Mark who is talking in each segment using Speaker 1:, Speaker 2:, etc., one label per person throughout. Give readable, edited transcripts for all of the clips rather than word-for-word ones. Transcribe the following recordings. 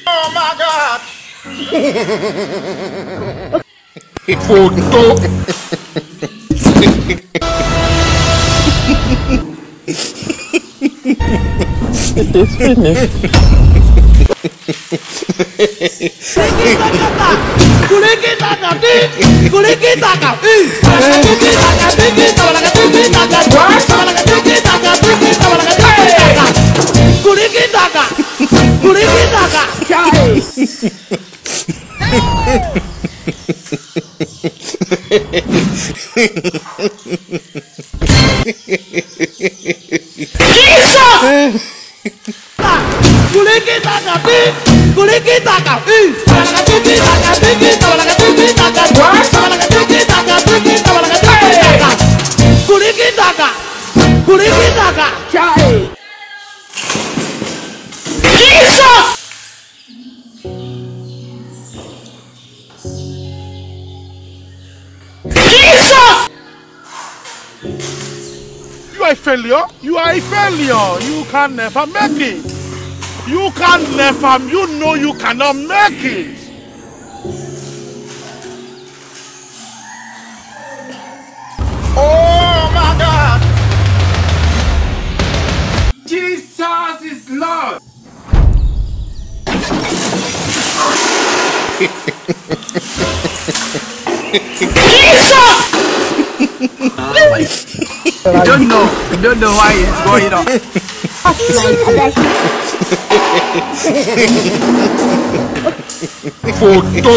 Speaker 1: Oh my God!
Speaker 2: Photo. It is finished.
Speaker 1: You are a failure. You are a failure. You can never make it. You can never. You know you cannot make it. Oh my God! Jesus is Lord.
Speaker 3: You don't know why it's going on.
Speaker 2: Photo.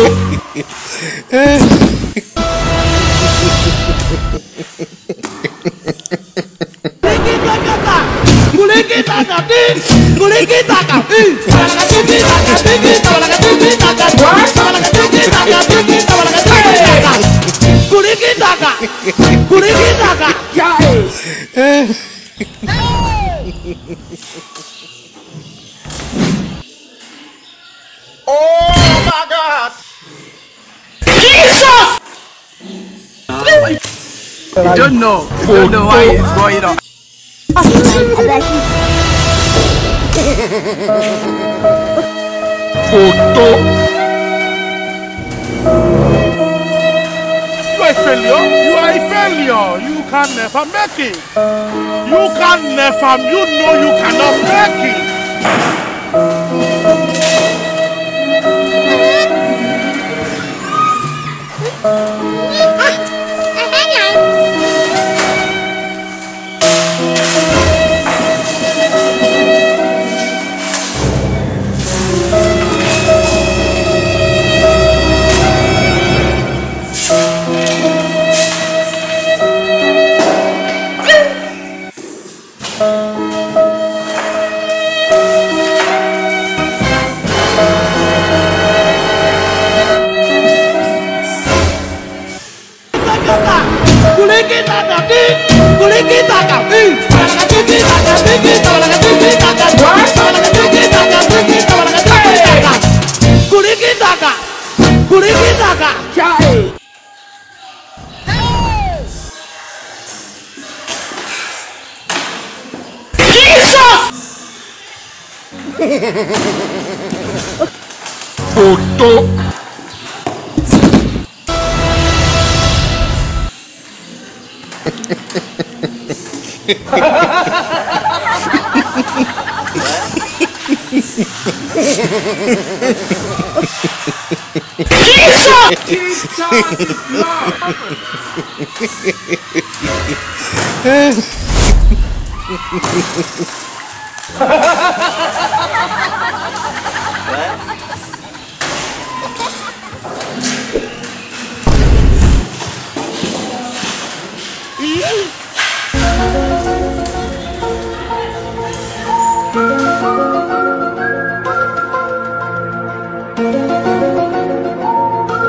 Speaker 1: Oh my God!
Speaker 3: You don't know why it's going on.
Speaker 2: Photo.
Speaker 1: You are a failure. You are a failure. You can never make it. You can never. You know you cannot make it.
Speaker 2: Photo.